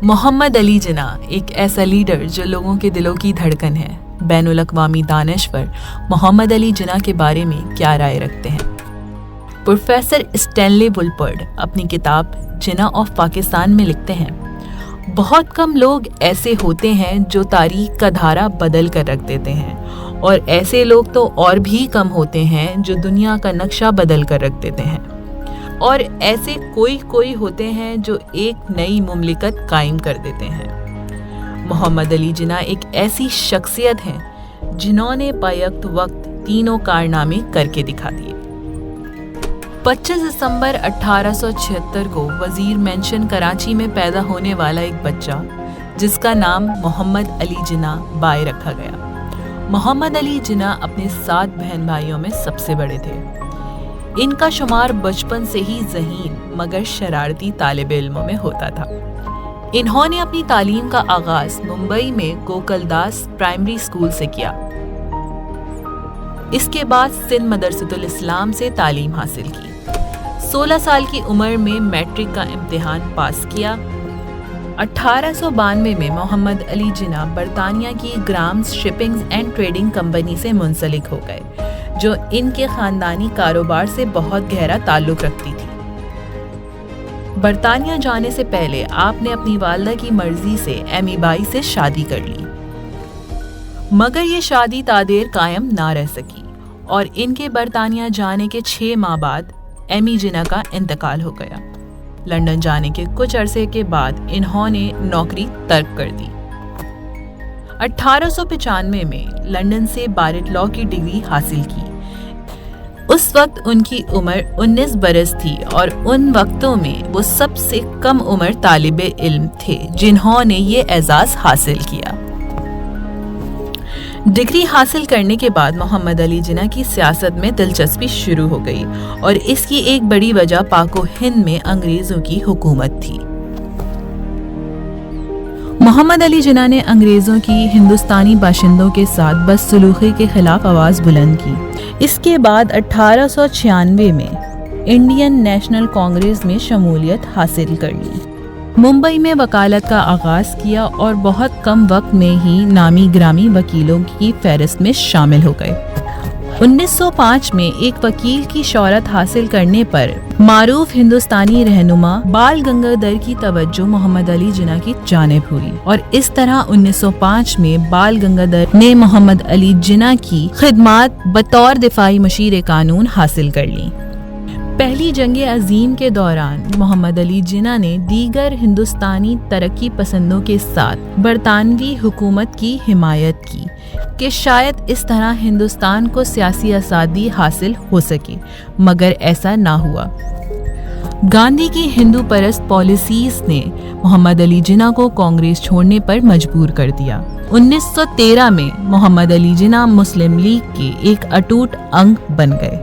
محمد علی جناح ایک ایسا لیڈر جو لوگوں کے دلوں کی دھڑکن ہے۔ بین الاقوامی دانشور محمد علی جناح کے بارے میں کیا رائے رکھتے ہیں؟ پروفیسر اسٹینلی وولپرڈ اپنی کتاب جناح آف پاکستان میں لکھتے ہیں، بہت کم لوگ ایسے ہوتے ہیں جو تاریخ کا دھارا بدل کر رکھ دیتے ہیں، اور ایسے لوگ تو اور بھی کم ہوتے ہیں جو دنیا کا نقشہ بدل کر رکھ دیتے ہیں، اور ایسے کوئی ہوتے ہیں جو ایک نئی مملکت قائم کر دیتے ہیں۔ محمد علی جناح ایک ایسی شخصیت ہیں جنہوں نے بیک وقت تینوں کارنامے کر کے دکھا دیے۔ 25 دسمبر 1876 کو وزیر مینشن کراچی میں پیدا ہونے والا ایک بچہ جس کا نام محمد علی جناح بائے رکھا گیا۔ محمد علی جناح اپنے 7 بہن بھائیوں میں سب سے بڑے تھے۔ ان کا شمار بچپن سے ہی ذہین مگر شرارتی طالب علموں میں ہوتا تھا۔ انہوں نے اپنی تعلیم کا آغاز ممبئی میں گوکل داس پرائمری اسکول سے کیا۔ اس کے بعد سندھ مدرسۃ الاسلام سے تعلیم حاصل کی۔ 16 سال کی عمر میں میٹرک کا امتحان پاس کیا۔ 1892 میں محمد علی جناح برطانیہ کی grams shipping and trading company سے منسلک ہو گئے، جو ان کے خاندانی کاروبار سے بہت گہرا تعلق رکھتی تھی۔ برطانیہ جانے سے پہلے آپ نے اپنی والدہ کی مرضی سے ایمی بائی سے شادی کر لی، مگر یہ شادی تادیر قائم نہ رہ سکی، اور ان کے برطانیہ جانے کے 6 ماہ بعد ایمی جناح کا انتقال ہو گیا۔ لندن جانے کے کچھ عرصے کے بعد انہوں نے نوکری ترک کر دی۔ 1895 میں لندن سے بارٹ لاء کی ڈگری حاصل کی۔ اس وقت ان کی عمر 19 برس تھی، اور ان وقتوں میں وہ سب سے کم عمر طالب علم تھے جنہوں نے یہ اعزاز حاصل کیا۔ ڈگری حاصل کرنے کے بعد محمد علی جناح کی سیاست میں دلچسپی شروع ہو گئی، اور اس کی ایک بڑی وجہ پاک و ہند میں انگریزوں کی حکومت تھی۔ محمد علی جناح نے انگریزوں کی ہندوستانی باشندوں کے ساتھ بدسلوکی کے خلاف آواز بلند کی۔ اس کے بعد 1896 میں انڈین نیشنل کانگریس میں شمولیت حاصل کر لی۔ ممبئی میں وکالت کا آغاز کیا اور بہت کم وقت میں ہی نامی گرامی وکیلوں کی فہرست میں شامل ہو گئے۔ 1905 میں ایک وکیل کی شہرت حاصل کرنے پر معروف ہندوستانی رہنما بال گنگادھر کی توجہ محمد علی جناح کی جانب ہوئی، اور اس طرح 1905 میں بال گنگادھر نے محمد علی جناح کی خدمات بطور دفاعی مشیر قانون حاصل کر لیں۔ پہلی جنگ عظیم کے دوران محمد علی جناح نے دیگر ہندوستانی ترقی پسندوں کے ساتھ برطانوی حکومت کی حمایت کی کہ شاید اس طرح ہندوستان کو سیاسی آزادی حاصل ہو سکے، مگر ایسا نہ ہوا۔ گاندھی کی ہندو پرست پالیسیز نے محمد علی جناح کو کانگریس چھوڑنے پر مجبور کر دیا۔ 1913 میں محمد علی جناح مسلم لیگ کے ایک اٹوٹ انگ بن گئے۔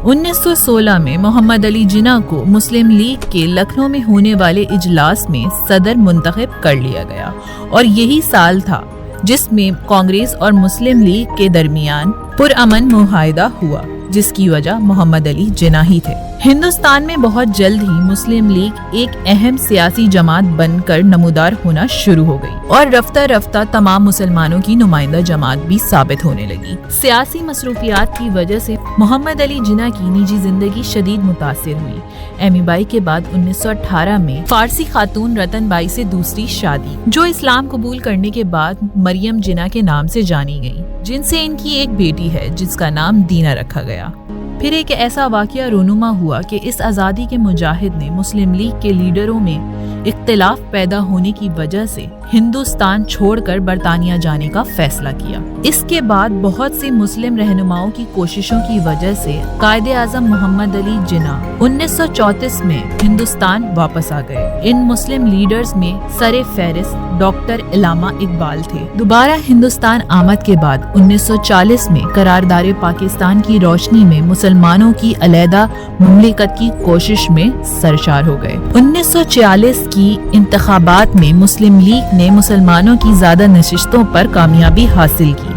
1916 میں محمد علی جناح کو مسلم لیگ کے لکھنؤ میں ہونے والے اجلاس میں صدر منتخب کر لیا گیا، اور یہی سال تھا جس میں کانگریس اور مسلم لیگ کے درمیان پرامن معاہدہ ہوا، جس کی وجہ محمد علی جناح ہی تھے۔ ہندوستان میں بہت جلد ہی مسلم لیگ ایک اہم سیاسی جماعت بن کر نمودار ہونا شروع ہو گئی، اور رفتہ رفتہ تمام مسلمانوں کی نمائندہ جماعت بھی ثابت ہونے لگی۔ سیاسی مصروفیات کی وجہ سے محمد علی جناح کی نجی زندگی شدید متاثر ہوئی۔ ایمی بائی کے بعد 1918 میں فارسی خاتون رتن بائی سے دوسری شادی، جو اسلام قبول کرنے کے بعد مریم جناح کے نام سے جانی گئی، جن سے ان کی ایک بیٹی ہے جس کا نام دینا رکھا گیا۔ پھر ایک ایسا واقعہ رونما ہوا کہ اس آزادی کے مجاہد نے مسلم لیگ کے لیڈروں میں اختلاف پیدا ہونے کی وجہ سے ہندوستان چھوڑ کر برطانیہ جانے کا فیصلہ کیا۔ اس کے بعد بہت سے مسلم رہنماؤں کی کوششوں کی وجہ سے قائد اعظم محمد علی جناح 1934 میں ہندوستان واپس آ گئے۔ ان مسلم لیڈرز میں سر فہرست ڈاکٹر علامہ اقبال تھے۔ دوبارہ ہندوستان آمد کے بعد 1940 میں قرارداد پاکستان کی روشنی میں مسلمانوں کی علیحدہ مملکت کی کوشش میں سرشار ہو گئے۔ 1946 کی انتخابات میں مسلم لیگ نے مسلمانوں کی زیادہ نشستوں پر کامیابی حاصل کی۔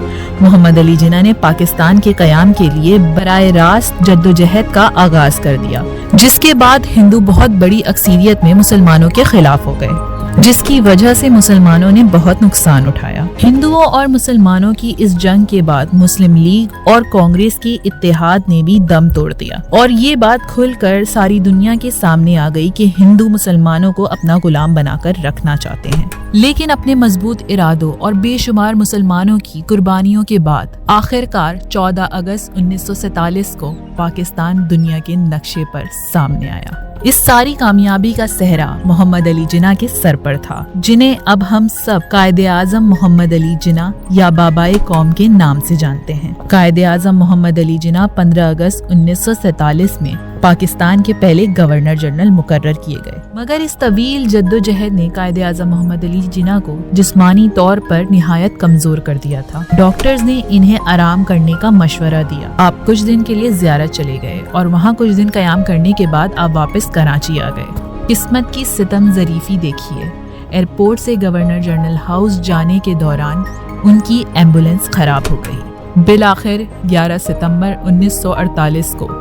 محمد علی جناح نے پاکستان کے قیام کے لیے براہ راست جدوجہد کا آغاز کر دیا، جس کے بعد ہندو بہت بڑی اکثریت میں مسلمانوں کے خلاف ہو گئے۔ جس کی وجہ سے مسلمانوں نے بہت نقصان اٹھایا۔ ہندوؤں اور مسلمانوں کی اس جنگ کے بعد مسلم لیگ اور کانگریس کے اتحاد نے بھی دم توڑ دیا اور یہ بات کھل کر ساری دنیا کے سامنے آ گئی کہ ہندو مسلمانوں کو اپنا غلام بنا کر رکھنا چاہتے ہیں۔ لیکن اپنے مضبوط ارادوں اور بے شمار مسلمانوں کی قربانیوں کے بعد آخر کار 14 اگست 1947 کو پاکستان دنیا کے نقشے پر سامنے آیا۔ اس ساری کامیابی کا صحرا محمد علی جناح کے سر پر تھا، جنہیں اب ہم سب قائد اعظم محمد علی جناح یا بابائے قوم کے نام سے جانتے ہیں۔ قائد اعظم محمد علی جناح 15 اگست 1947 میں پاکستان کے پہلے گورنر جنرل مقرر کیے گئے، مگر اس طویل جدوجہد نے قائد اعظم محمد علی جناح کو جسمانی طور پر نہایت کمزور کر دیا تھا۔ ڈاکٹرز نے انہیں آرام کرنے کا مشورہ دیا۔ آپ کچھ دن کے لیے زیارت چلے گئے اور وہاں کچھ دن قیام کرنے کے بعد آپ واپس کراچی آ گئے۔ قسمت کی ستم ظریفی دیکھیے، ایئرپورٹ سے گورنر جنرل ہاؤس جانے کے دوران ان کی ایمبولینس خراب ہو گئی۔ بالآخر 11 ستمبر 1948 کو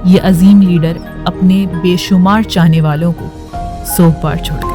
یہ عظیم لیڈر اپنے بے شمار چاہنے والوں کو سوگ وار چھوڑ گئے۔